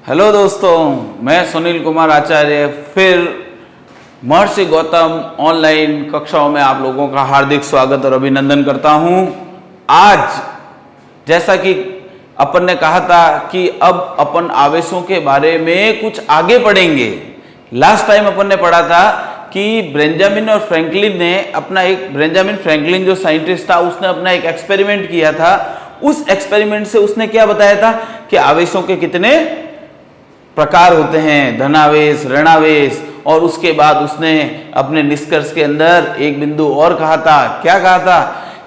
Hello दोस्तों, मैं सुनील कुमार आचार्य फिर महर्षि गौतम ऑनलाइन कक्षाओं में आप लोगों का हार्दिक स्वागत और अभिनंदन करता हूं। आज जैसा कि अपन ने कहा था कि अब अपन आवेशों के बारे में कुछ आगे पढ़ेंगे। लास्ट टाइम अपन ने पढ़ा था कि बेंजामिन और फ्रैंकलिन ने बेंजामिन फ्रैंकलिन जो साइंटिस्ट था उसने अपना एक एक्सपेरिमेंट किया था। उस एक्सपेरिमेंट से उसने क्या बताया था कि आवेशों के कितने प्रकार होते हैं, धनावेश, ऋणावेश। और उसके बाद उसने अपने निष्कर्ष के अंदर एक बिंदु और कहा था। क्या कहा था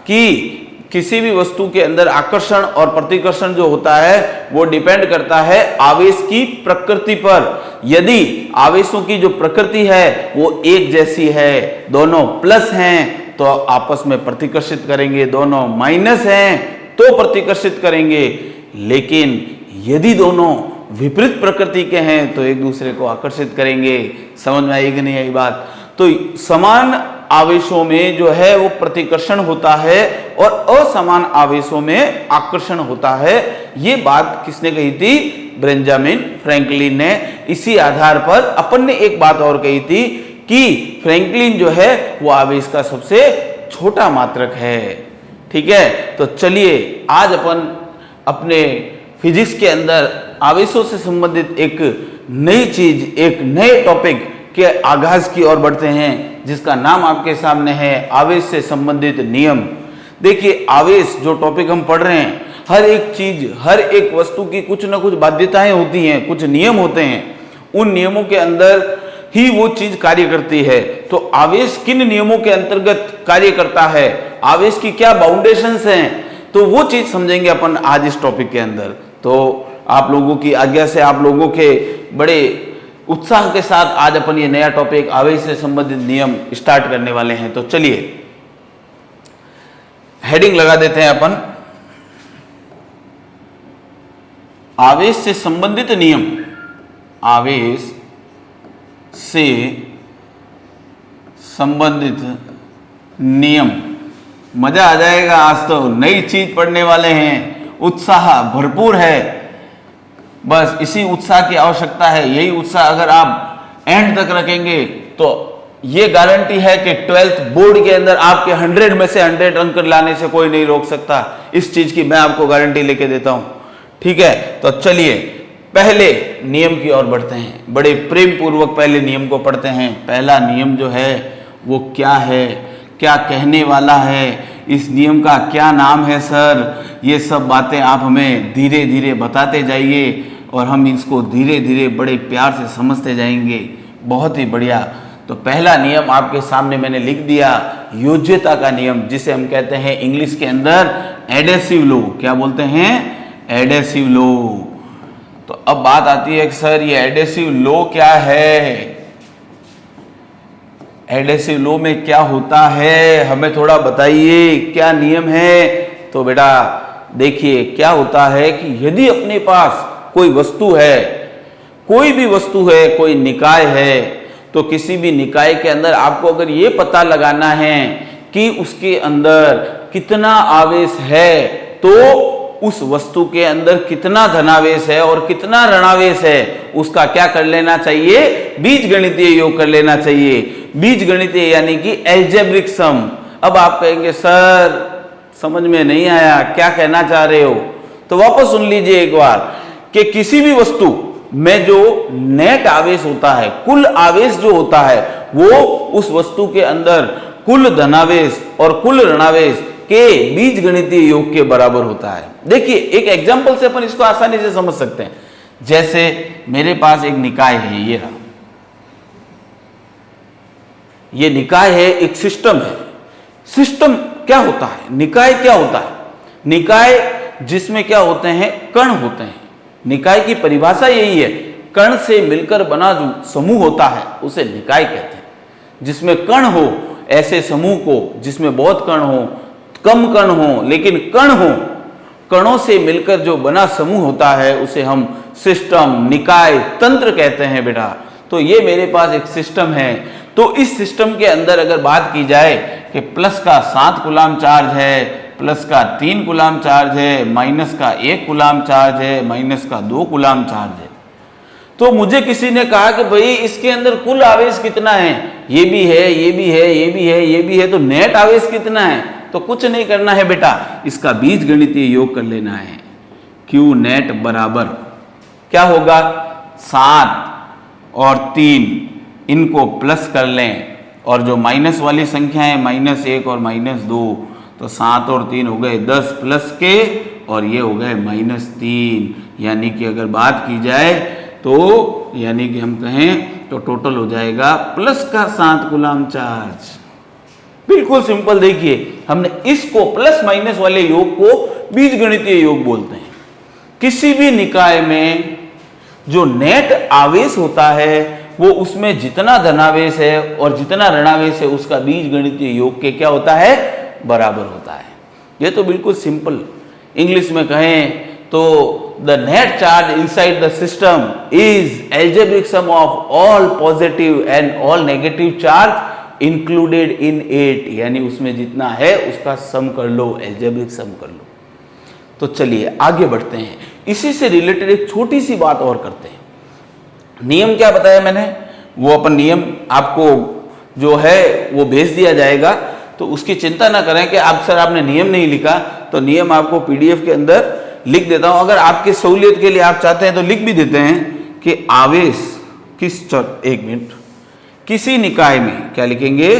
कि किसी भी वस्तु के अंदर आकर्षण और प्रतिकर्षण जो होता है वो डिपेंड करता है आवेश की प्रकृति पर। यदि आवेशों की जो प्रकृति है वो एक जैसी है, दोनों प्लस हैं तो आपस में प्रतिकर्षित करेंगे, दोनों माइनस हैं तो प्रतिकर्षित करेंगे। लेकिन यदि दोनों विपरीत प्रकृति के हैं तो एक दूसरे को आकर्षित करेंगे। समझ में आई कि नहीं आई बात? तो समान आवेशों में जो है वो प्रतिकर्षण होता है और असमान आवेशों में आकर्षण होता है। ये बात किसने कही थी? बेंजामिन फ्रैंकलिन ने। इसी आधार पर अपन ने एक बात और कही थी कि फ्रैंकलिन जो है वो आवेश का सबसे छोटा मात्रक है। ठीक है, तो चलिए आज अपन अपने फिजिक्स के अंदर आवेशों से संबंधित एक नई चीज, एक नए टॉपिक के आगाज की ओर बढ़ते हैं, जिसका नाम आपके सामने है आवेश से संबंधित नियम। देखिए, आवेश जो टॉपिक हम पढ़ रहे हैं, हर एक चीज, हर एक वस्तु की कुछ ना कुछ बाध्यताएं होती हैं, कुछ नियम होते हैं। उन नियमों के अंदर ही वो चीज कार्य करती है। तो आवेश किन नियमों के अंतर्गत कार्य करता है, आवेश की क्या बाउंडेशंस हैं, तो वो चीज समझेंगे अपन आज इस टॉपिक के अंदर। तो आप लोगों की आज्ञा से, आप लोगों के बड़े उत्साह के साथ आज अपन ये नया टॉपिक आवेश से संबंधित नियम स्टार्ट करने वाले हैं। तो चलिए हेडिंग लगा देते हैं अपन, आवेश से संबंधित नियम। आवेश से संबंधित नियम। मजा आ जाएगा, आज तो नई चीज पढ़ने वाले हैं, उत्साह भरपूर है। बस इसी उत्साह की आवश्यकता है। यही उत्साह अगर आप एंड तक रखेंगे तो ये गारंटी है कि 12th बोर्ड के अंदर आपके 100 में से 100 अंक लाने से कोई नहीं रोक सकता। इस चीज की मैं आपको गारंटी लेके देता हूं। ठीक है, तो चलिए पहले नियम की ओर बढ़ते हैं। बड़े प्रेम पूर्वक पहले नियम को पढ़ते हैं। पहला नियम जो है वो क्या है, क्या कहने वाला है, इस नियम का क्या नाम है सर, ये सब बातें आप हमें धीरे धीरे बताते जाइए और हम इसको धीरे धीरे बड़े प्यार से समझते जाएंगे। बहुत ही बढ़िया। तो पहला नियम आपके सामने मैंने लिख दिया, योज्यता का नियम, जिसे हम कहते हैं इंग्लिश के अंदर एडेसिव लॉ। क्या बोलते हैं? Adhesive law. तो अब बात आती है कि सर ये एडेसिव लॉ क्या है, एडेसिव लॉ में क्या होता है, हमें थोड़ा बताइए, क्या नियम है। तो बेटा देखिए क्या होता है कि यदि अपने पास कोई वस्तु है, कोई भी वस्तु है, कोई निकाय है, तो किसी भी निकाय के अंदर आपको अगर ये पता लगाना है कि उसके अंदर कितना आवेश है, तो उस वस्तु के अंदर कितना धनावेश है और कितना ऋणावेश है, उसका क्या कर लेना चाहिए? बीजगणितीय योग कर लेना चाहिए। बीजगणितीय यानी कि एल्जेब्रिक सम। अब आप कहेंगे सर समझ में नहीं आया, क्या कहना चाह रहे हो? तो वापस सुन लीजिए एक बार कि किसी भी वस्तु में जो नेट आवेश होता है, कुल आवेश जो होता है, वो उस वस्तु के अंदर कुल धनावेश और कुल ऋणावेश के बीजगणितीय योग के बराबर होता है। देखिए एक एग्जांपल से अपन इसको आसानी से समझ सकते हैं। जैसे मेरे पास एक निकाय है, ये रहा, ये निकाय है, एक सिस्टम है। सिस्टम क्या होता है, निकाय क्या होता है? निकाय जिसमें क्या होते हैं? कण होते हैं। निकाय की परिभाषा यही है, कण से मिलकर बना जो समूह होता है उसे निकाय कहते हैं। जिसमें कण हो, ऐसे समूह को, जिसमें बहुत कण हो, कम कण हो, लेकिन कण हो, कणों से मिलकर जो बना समूह होता है उसे हम सिस्टम, निकाय, तंत्र कहते हैं बेटा। तो ये मेरे पास एक सिस्टम है। तो इस सिस्टम के अंदर अगर बात की जाए कि प्लस का 7 कूलाम चार्ज है, प्लस का 3 कूलाम चार्ज है, माइनस का 1 कूलाम चार्ज है, माइनस का 2 कूलाम चार्ज है, तो मुझे किसी ने कहा कि भाई इसके अंदर कुल आवेश कितना है, ये भी है, ये भी है, ये भी है, ये भी है, तो नेट आवेश कितना है? तो कुछ नहीं करना है बेटा, इसका बीजगणितीय योग कर लेना है। Q नेट बराबर क्या होगा? 7 और 3 इनको प्लस कर लें, और जो माइनस वाली संख्या है -1 और -2, तो 7 और 3 हो गए 10 प्लस के, और ये हो गए -3। यानी कि अगर बात की जाए तो यानी कि हम कहें तो टोटल हो जाएगा प्लस का 7 कूलाम चार्ज। बिल्कुल सिंपल। देखिए हमने इसको प्लस माइनस वाले योग को बीजगणितीय योग बोलते हैं। किसी भी निकाय में जो नेट आवेश होता है वो उसमें जितना धनावेश है और जितना ऋणावेश है उसका बीजगणितीय योग के क्या होता है? बराबर होता है। ये तो बिल्कुल सिंपल। इंग्लिश में कहें तो the net charge inside the system is algebraic sum of all positive and all negative charge included in it. यानी उसमें जितना है उसका सम कर लो, एल्जेब्रिक सम कर लो। तो चलिए आगे बढ़ते हैं। इसी से रिलेटेड एक छोटी सी बात और करते हैं। नियम क्या बताया मैंने, वो अपन नियम आपको जो है वो भेज दिया जाएगा, तो उसकी चिंता ना करें कि आप सर आपने नियम नहीं लिखा, तो नियम आपको पीडीएफ के अंदर लिख देता हूं। अगर आपकी सहूलियत के लिए आप चाहते हैं तो लिख भी देते हैं कि आवेश एक मिनट, किसी निकाय में क्या लिखेंगे?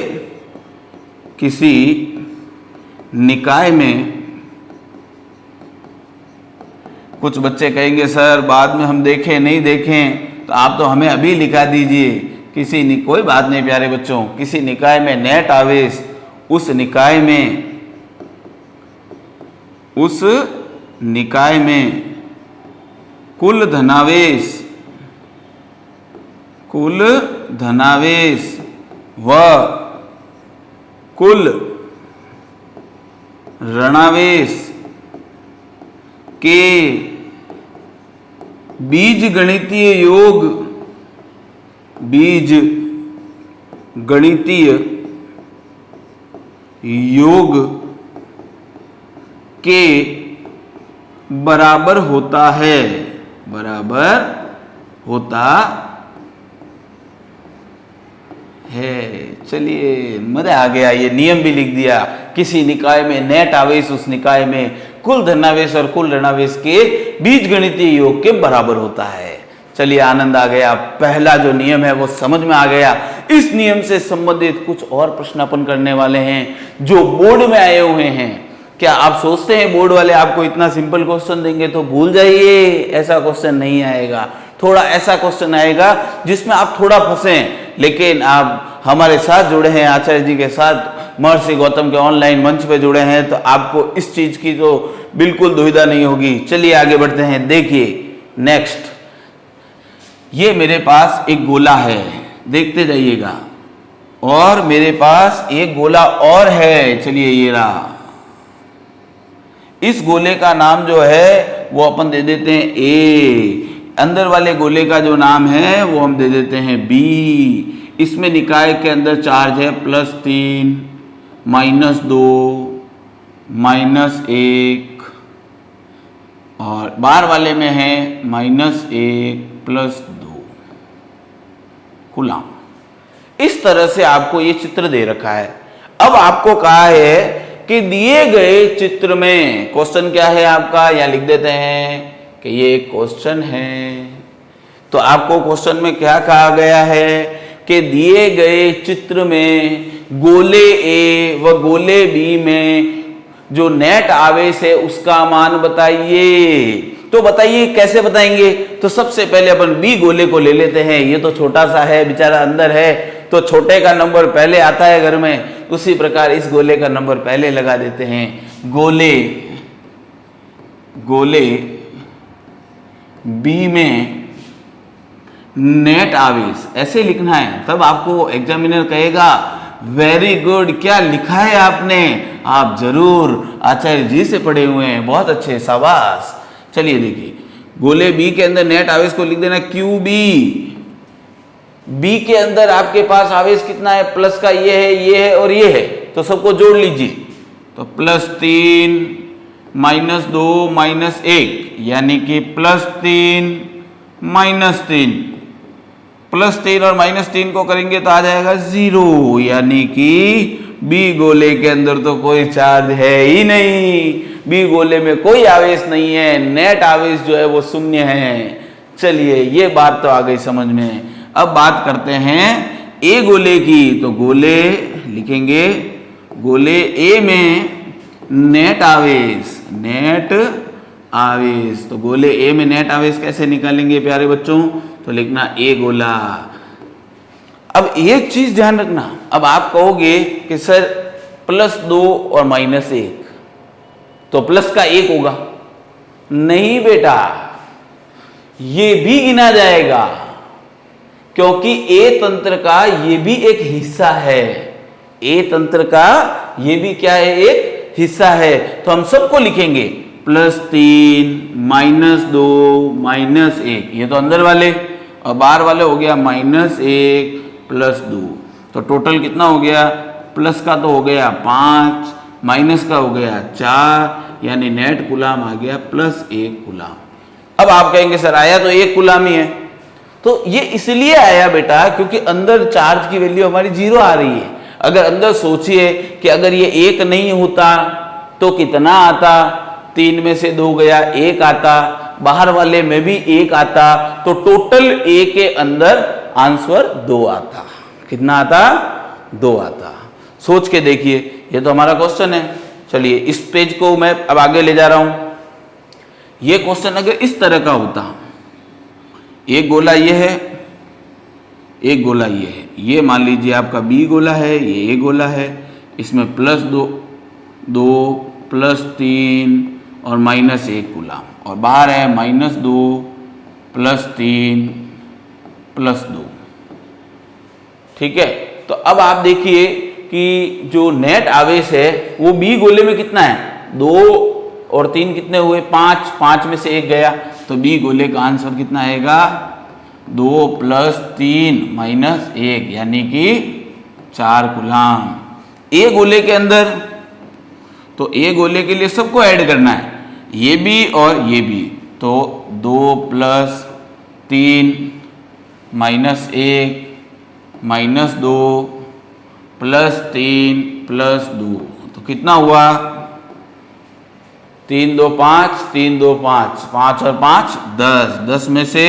किसी निकाय में, कुछ बच्चे कहेंगे सर बाद में हम देखें नहीं देखें, तो आप तो हमें अभी लिखा दीजिए। कोई बात नहीं प्यारे बच्चों, किसी निकाय में नेट आवेश उस निकाय में कुल धनावेश व कुल ऋणावेश के बीजगणितीय योग के बराबर होता है। चलिए मजा आ गया। ये नियम भी लिख दिया, किसी निकाय में नेट आवेश उस निकाय में कुल धनावेश और कुल ऋणावेश के बीजगणितीय योग के बराबर होता है। चलिए आनंद आ गया, पहला जो नियम है वो समझ में आ गया। इस नियम से संबंधित कुछ और प्रश्न अपन करने वाले हैं जो बोर्ड में आए हुए हैं। क्या आप सोचते हैं बोर्ड वाले आपको इतना सिंपल क्वेश्चन देंगे? तो भूल जाइए, ऐसा क्वेश्चन नहीं आएगा। थोड़ा ऐसा क्वेश्चन आएगा जिसमें आप थोड़ा फंसे, लेकिन आप हमारे साथ जुड़े हैं, आचार्य जी के साथ महर्षि गौतम के ऑनलाइन मंच पे जुड़े हैं, तो आपको इस चीज की तो बिल्कुल दुविधा नहीं होगी। चलिए आगे बढ़ते हैं। देखिए नेक्स्ट, ये मेरे पास एक गोला है, देखते जाइएगा, और मेरे पास एक गोला और है। चलिए ये रहा। इस गोले का नाम जो है वो अपन दे देते हैं ए। अंदर वाले गोले का जो नाम है वो हम दे देते हैं बी। इसमें निकाय के अंदर चार्ज है +3, -2, -1, और बाहर वाले में है -1 +2 कूलाम। इस तरह से आपको ये चित्र दे रखा है। अब आपको कहा है कि दिए गए चित्र में, क्वेश्चन क्या है आपका, यहां लिख देते हैं कि ये एक क्वेश्चन है। तो आपको क्वेश्चन में क्या कहा गया है कि दिए गए चित्र में गोले ए व गोले बी में जो नेट आवेश है उसका मान बताइए। तो बताइए कैसे बताएंगे? तो सबसे पहले अपन बी गोले को ले लेते हैं। ये तो छोटा सा है, बेचारा अंदर है, तो छोटे का नंबर पहले आता है घर में, उसी प्रकार इस गोले का नंबर पहले लगा देते हैं। गोले बी में नेट आवेश ऐसे लिखना है, तब आपको एग्जामिनर कहेगा वेरी गुड, क्या लिखा है आपने? आप जरूर आचार्य जी से पढ़े हुए हैं, बहुत अच्छे, शाबाश। चलिए देखिए, गोले बी के अंदर नेट आवेश को लिख देना क्यू बी। बी के अंदर आपके पास आवेश कितना है? प्लस का ये है और ये है, तो सबको जोड़ लीजिए। तो +3 -2 -1 यानी कि +3 -3 +3 और -3 को करेंगे तो आ जाएगा 0, यानी कि बी गोले के अंदर तो कोई चार्ज है ही नहीं, बी गोले में कोई आवेश नहीं है, नेट आवेश जो है वो शून्य है। चलिए ये बात तो आ गई समझ में। अब बात करते हैं ए गोले की, तो गोले लिखेंगे, गोले ए में नेट आवेश, नेट आवेश, तो गोले ए में नेट आवेश कैसे निकालेंगे प्यारे बच्चों, तो लिखना ए गोला। अब एक चीज ध्यान रखना, अब आप कहोगे कि सर +2 और -1 तो प्लस का 1 होगा, नहीं बेटा, ये भी गिना जाएगा क्योंकि ए तंत्र का ये भी एक हिस्सा है, ए तंत्र का ये भी क्या है, एक हिस्सा है। तो हम सबको लिखेंगे +3 -2 -1, ये तो अंदर वाले, और बाहर वाले हो गया -1 +2, तो टोटल कितना हो गया, प्लस का तो हो गया 5, माइनस का हो गया 4, यानी नेट कूलाम आ गया +1 कूलाम। अब आप कहेंगे सर आया तो 1 कूलाम ही है, तो ये इसलिए आया बेटा क्योंकि अंदर चार्ज की वैल्यू हमारी 0 आ रही है। अगर अंदर सोचिए कि अगर ये 1 नहीं होता तो कितना आता, 3 में से 2 गया, 1 आता, बाहर वाले में भी 1 आता, तो टोटल ए के अंदर आंसर 2 आता। कितना आता, 2 आता। सोच के देखिए, ये तो हमारा क्वेश्चन है। चलिए इस पेज को मैं अब आगे ले जा रहा हूं। ये क्वेश्चन अगर इस तरह का होता, एक गोला ये है, एक गोला ये है, ये मान लीजिए आपका बी गोला है, ये ए गोला है, इसमें +2 +3 और -1 कूलाम, और बाहर है -2 +3 +2। ठीक है, तो अब आप देखिए कि जो नेट आवेश है वो बी गोले में कितना है, 2 और 3 कितने हुए, 5, 5 में से 1 गया, तो बी गोले का आंसर कितना आएगा, 2 + 3 -1, यानी कि 4 कूलाम। ए गोले के अंदर, तो ए गोले के लिए सबको ऐड करना है, ये भी और ये भी, तो 2 + 3 -1 -2 +3 +2, तो कितना हुआ, 3 2 5, 3 2 5, 5 और 5 10, 10 में से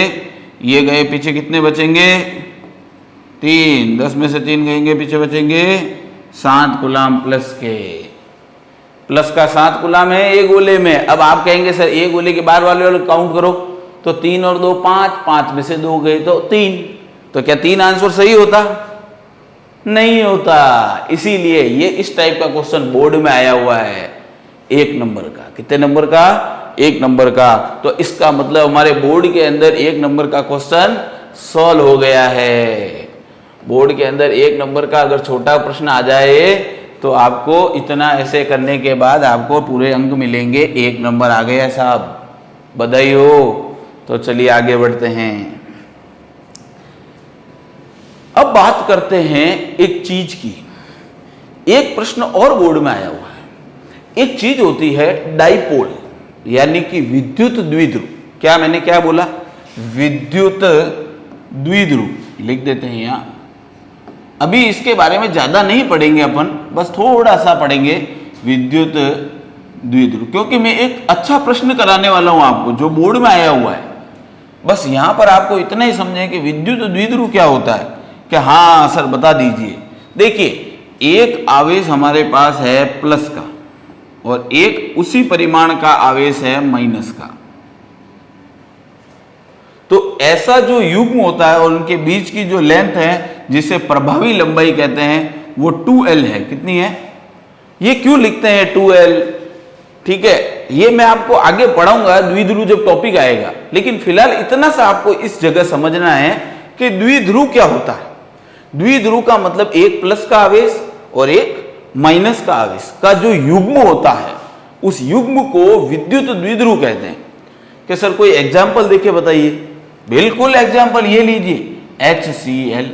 ये गए, पीछे कितने बचेंगे, 3, 10 में से 3 गएंगे, पीछे बचेंगे 7 कूलाम प्लस के, प्लस का 7 कूलाम है ए गोले में। अब आप कहेंगे सर ए गोले के बाहर वाले काउंट करो, तो 3 और 2 5, 5 में से 2 गए तो 3, तो क्या 3 आंसर सही होता, नहीं होता। इसीलिए ये इस टाइप का क्वेश्चन बोर्ड में आया हुआ है 1 नंबर का। कितने नंबर का, 1 नंबर का। तो इसका मतलब हमारे बोर्ड के अंदर 1 नंबर का क्वेश्चन सॉल्व हो गया है। बोर्ड के अंदर 1 नंबर का अगर छोटा प्रश्न आ जाए तो आपको इतना ऐसे करने के बाद आपको पूरे अंक मिलेंगे, 1 नंबर आ गया साहब, बधाई हो। तो चलिए आगे बढ़ते हैं। अब बात करते हैं एक चीज की, एक प्रश्न और बोर्ड में आया हुआ है। एक चीज होती है डाइपोल, यानी कि विद्युत द्विध्रुव। क्या मैंने क्या बोला, विद्युत द्विध्रुव, लिख देते हैं यहां। अभी इसके बारे में ज्यादा नहीं पढ़ेंगे अपन, बस थोड़ा सा पढ़ेंगे विद्युत द्विध्रुव, क्योंकि मैं एक अच्छा प्रश्न कराने वाला हूं आपको जो बोर्ड में आया हुआ है। बस यहां पर आपको इतना ही समझें कि विद्युत द्विध्रुव क्या होता है, कि हाँ सर बता दीजिए। देखिए एक आवेश हमारे पास है प्लस का और एक उसी परिमाण का आवेश है माइनस का। तो ऐसा जो युग्म होता है और उनके बीच की जो लेंथ है जिसे प्रभावी लंबाई कहते हैं वो 2L है। कितनी है, ये क्यों लिखते हैं 2L, ठीक है, ये मैं आपको आगे पढ़ाऊंगा द्विध्रुव जब टॉपिक आएगा। लेकिन फिलहाल इतना सा आपको इस जगह समझना है कि द्विध्रुव क्या होता है। द्विध्रुव का मतलब एक प्लस का आवेश और एक माइनस का आवेश का जो युग्म होता है उस युग्म को विद्युत द्विध्रुव कहते हैं। कि सर कोई एग्जाम्पल देके बताइए। बिल्कुल एग्जाम्पल ये लीजिए, HCl।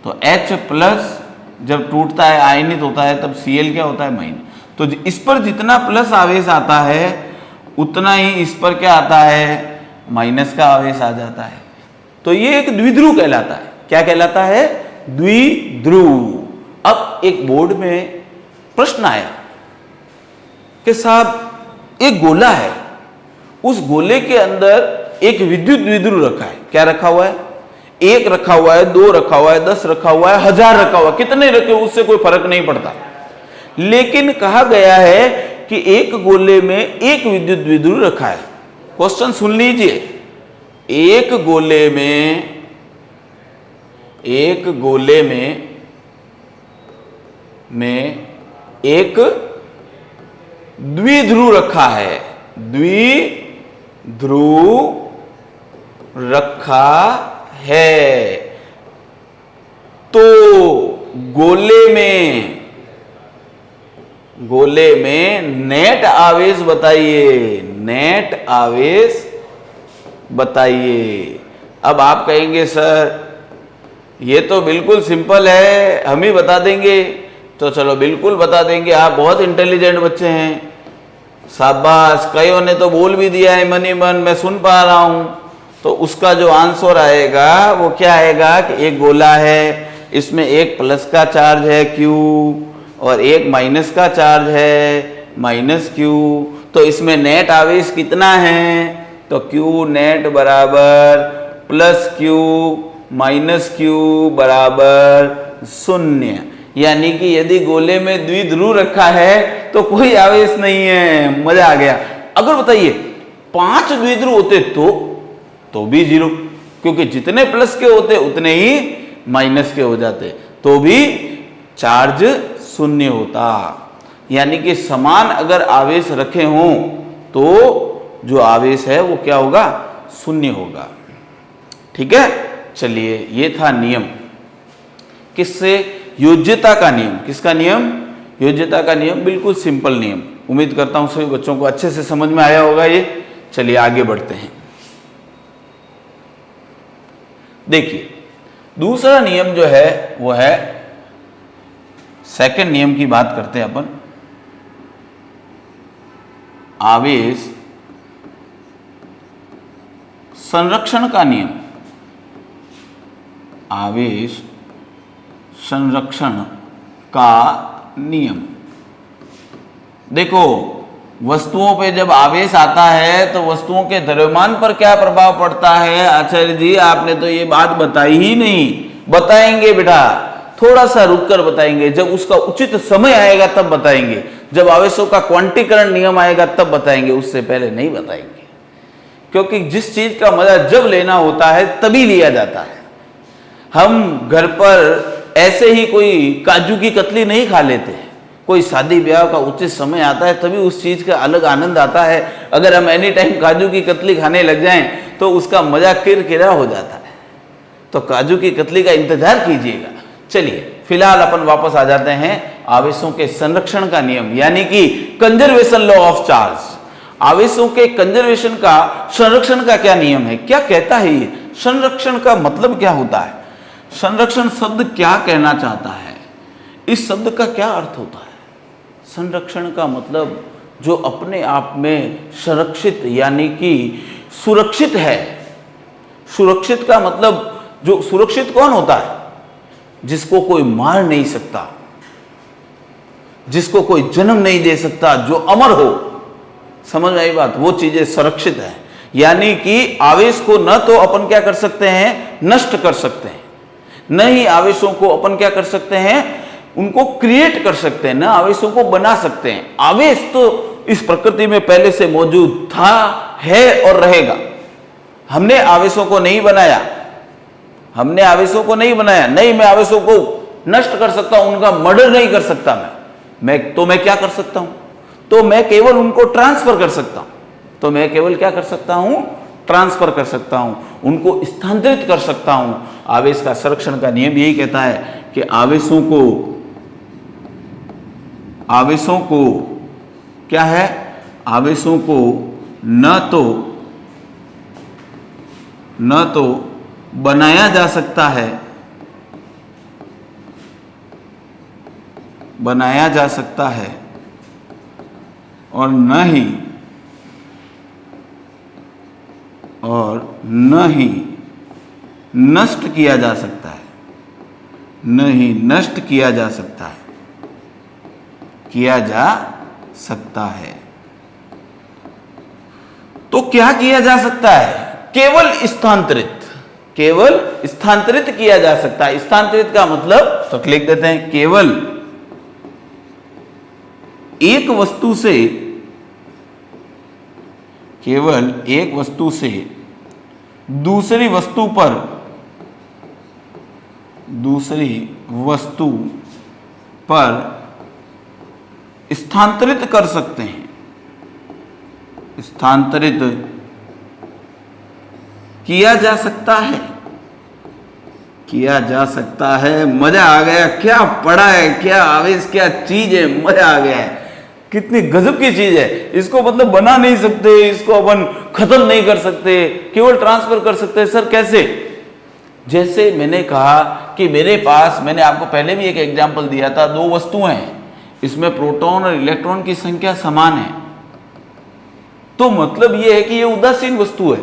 तो H प्लस जब टूटता है आयनित होता है तब Cl क्या होता है, माइनस। तो इस पर जितना प्लस आवेश आता है उतना ही इस पर क्या आता है, माइनस का आवेश आ जाता है। तो ये एक द्विध्रुव कहलाता है। क्या कहलाता है? द्विध्रुव। अब एक बोर्ड में प्रश्न आया कि साहब एक गोला है, उस गोले के अंदर एक विद्युत द्विध्रुव रखा है। क्या रखा हुआ है? 1 रखा हुआ है, 2 रखा हुआ है, 10 रखा हुआ है, 1000 रखा हुआ है। कितने रखे उससे कोई फर्क नहीं पड़ता। लेकिन कहा गया है कि एक गोले में एक विद्युत द्विध्रुव रखा है। क्वेश्चन सुन लीजिए, एक गोले में एक द्विध्रुव रखा है, द्विध्रुव रखा है। तो गोले में नेट आवेश बताइए, नेट आवेश बताइए। अब आप कहेंगे सर ये तो बिल्कुल सिंपल है, हम ही बता देंगे। तो चलो बिल्कुल बता देंगे, आप बहुत इंटेलिजेंट बच्चे हैं, शाबाश। कईयों ने तो बोल भी दिया है मन ही मन, मैं सुन पा रहा हूं। तो उसका जो आंसर आएगा वो क्या आएगा कि एक गोला है, इसमें एक प्लस का चार्ज है Q और एक माइनस का चार्ज है माइनस Q। तो इसमें नेट आवेश कितना है? तो Q नेट बराबर प्लस Q माइनस Q बराबर 0। यानी कि यदि गोले में द्विध्रुव रखा है तो कोई आवेश नहीं है। मजा आ गया। अगर बताइए 5 द्विध्रुव होते तो भी 0, क्योंकि जितने प्लस के होते उतने ही माइनस के हो जाते, तो भी चार्ज 0 होता। यानी कि समान अगर आवेश रखे हों तो जो आवेश है वो क्या होगा? 0 होगा। ठीक है, चलिए ये था नियम। किससे? योज्यता का नियम। किसका नियम? योज्यता का नियम। बिल्कुल सिंपल नियम। उम्मीद करता हूं सभी बच्चों को अच्छे से समझ में आया होगा ये। चलिए आगे बढ़ते हैं। देखिए दूसरा नियम जो है वो है, सेकंड नियम की बात करते हैं अपन, आवेश संरक्षण का नियम। आवेश संरक्षण का नियम। देखो वस्तुओं पे जब आवेश आता है तो वस्तुओं के द्रव्यमान पर क्या प्रभाव पड़ता है? आचार्य जी आपने तो ये बात बताई ही नहीं। बताएंगे बेटा, थोड़ा सा रुककर बताएंगे, जब उसका उचित समय आएगा तब बताएंगे, जब आवेशों का क्वांटीकरण नियम आएगा तब बताएंगे, उससे पहले नहीं बताएंगे। क्योंकि जिस चीज का मजा जब लेना होता है तभी लिया जाता है। हम घर पर ऐसे ही कोई काजू की कतली नहीं खा लेते हैं। कोई शादी ब्याह का उचित समय आता है तभी उस चीज का अलग आनंद आता है। अगर हम एनी टाइम काजू की कतली खाने लग जाएं तो उसका मजा किरकिरा हो जाता है। तो काजू की कतली का इंतजार कीजिएगा। चलिए फिलहाल अपन वापस आ जाते हैं आवेशों के संरक्षण का नियम, यानी कि कंजर्वेशन लॉ ऑफ चार्ज। आवेशों के कंजर्वेशन का, संरक्षण का क्या नियम है? क्या कहता है ये? संरक्षण का मतलब क्या होता है? संरक्षण शब्द क्या कहना चाहता है? इस शब्द का क्या अर्थ होता है? संरक्षण का मतलब जो अपने आप में संरक्षित यानी कि सुरक्षित है। सुरक्षित का मतलब, जो सुरक्षित कौन होता है? जिसको कोई मार नहीं सकता, जिसको कोई जन्म नहीं दे सकता, जो अमर हो। समझ में आई बात? वो चीजें सुरक्षित है। यानी कि आवेश को न तो अपन क्या कर सकते हैं? नष्ट कर सकते हैं, न ही आवेशों को अपन क्या कर सकते हैं? उनको क्रिएट कर सकते हैं, न आवेशों को बना सकते हैं। आवेश तो इस प्रकृति में पहले से मौजूद था, है और रहेगा। हमने आवेशों को नहीं बनाया, हमने आवेशों को नहीं बनाया। नहीं, मैं आवेशों को नष्ट कर सकता हूं, उनका मर्डर नहीं कर सकता। मैं क्या कर सकता हूं? तो मैं केवल उनको ट्रांसफर कर सकता हूं। तो मैं केवल क्या कर सकता हूं? ट्रांसफर कर सकता हूं, उनको स्थानांतरित कर सकता हूं। आवेश का संरक्षण का नियम यही कहता है कि आवेशों को क्या है? आवेशों को न तो बनाया जा सकता है, और न ही नष्ट किया जा सकता है, नहीं नष्ट किया जा सकता है, किया जा सकता है। तो क्या किया जा सकता है? केवल स्थानांतरित, केवल स्थानांतरित किया जा सकता है। स्थानांतरित का मतलब तो लिख देते हैं, केवल एक वस्तु से, केवल एक वस्तु से दूसरी वस्तु पर, दूसरी वस्तु पर स्थानांतरित कर सकते हैं, स्थानांतरित किया जा सकता है, किया जा सकता है। मजा आ गया, क्या पढ़ा है, क्या आवेश, क्या चीज है, मजा आ गया है। कितनी गजब की चीज है। इसको मतलब बना नहीं सकते, इसको अपन खत्म नहीं कर सकते, केवल ट्रांसफर कर सकते हैं। सर कैसे? जैसे मैंने कहा कि मेरे पास, मैंने आपको पहले भी एक एग्जांपल दिया था, दो वस्तुएं हैं, इसमें प्रोटॉन और इलेक्ट्रॉन की संख्या समान है, तो मतलब यह है कि यह उदासीन वस्तु है।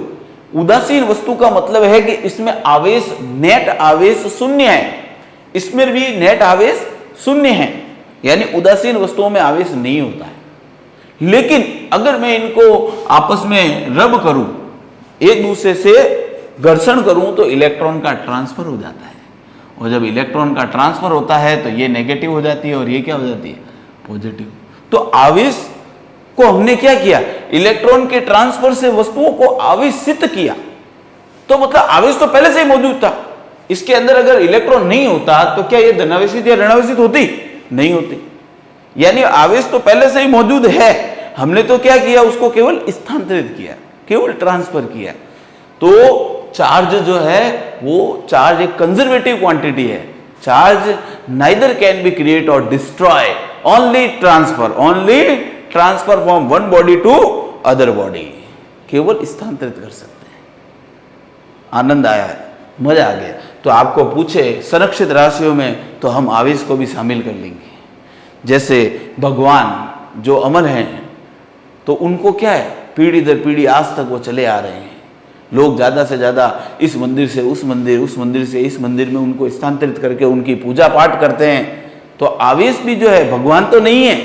उदासीन वस्तु का मतलब है कि इसमें आवेश, नेट आवेश शून्य है, इसमें भी नेट आवेश शून्य है, यानी उदासीन वस्तुओं में आवेश नहीं होता है। लेकिन अगर मैं इनको आपस में रब करूं, एक दूसरे से घर्षण करूं, तो इलेक्ट्रॉन का ट्रांसफर हो जाता है, और जब इलेक्ट्रॉन का ट्रांसफर होता है तो ये नेगेटिव हो जाती है और ये क्या हो जाती है? पॉजिटिव। तो आवेश को हमने क्या किया? इलेक्ट्रॉन के ट्रांसफर से वस्तुओं को आवेशित किया। तो मतलब आवेश तो पहले से ही मौजूद था, इसके अंदर अगर इलेक्ट्रॉन नहीं होता तो क्या ये धनावेशित या ऋणावेशित होती? नहीं होती। यानी आवेश तो पहले से ही मौजूद है, हमने तो क्या किया? उसको केवल स्थानांतरित किया, केवल ट्रांसफर किया। तो चार्ज जो है वो चार्ज एक कंजर्वेटिव क्वांटिटी है। Charge neither can be create or destroy, only transfer, only transfer from one body to other body, केवल स्थानांतरित कर सकते हैं। आनंद आया, मजा आ गया। तो आपको पूछे संरक्षित राशियों में तो हम आवेश को भी शामिल कर लेंगे। जैसे भगवान जो अमर हैं, तो उनको क्या है? पीढ़ी दर पीढ़ी आज तक वो चले आ रहे हैं। लोग ज़्यादा से ज़्यादा इस मंदिर से उस मंदिर, उस मंदिर से इस मंदिर में उनको स्थानांतरित करके उनकी पूजा पाठ करते हैं। तो आवेश भी जो है भगवान तो नहीं है,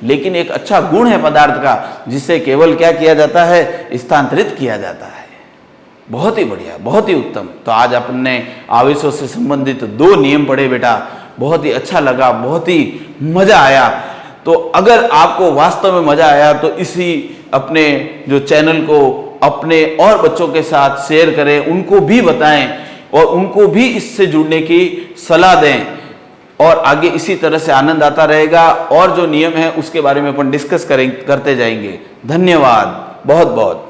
लेकिन एक अच्छा गुण है पदार्थ का, जिससे केवल क्या किया जाता है? स्थानांतरित किया जाता है। बहुत ही बढ़िया, बहुत ही उत्तम। तो आज अपने आवेशों से संबंधित दो नियम पढ़े बेटा, बहुत ही अच्छा लगा, बहुत ही मजा आया। तो अगर आपको वास्तव में मजा आया तो इसी अपने जो चैनल को अपने और बच्चों के साथ शेयर करें, उनको भी बताएं और उनको भी इससे जुड़ने की सलाह दें, और आगे इसी तरह से आनंद आता रहेगा। और जो नियम है उसके बारे में अपन डिस्कस करते जाएंगे। धन्यवाद बहुत बहुत।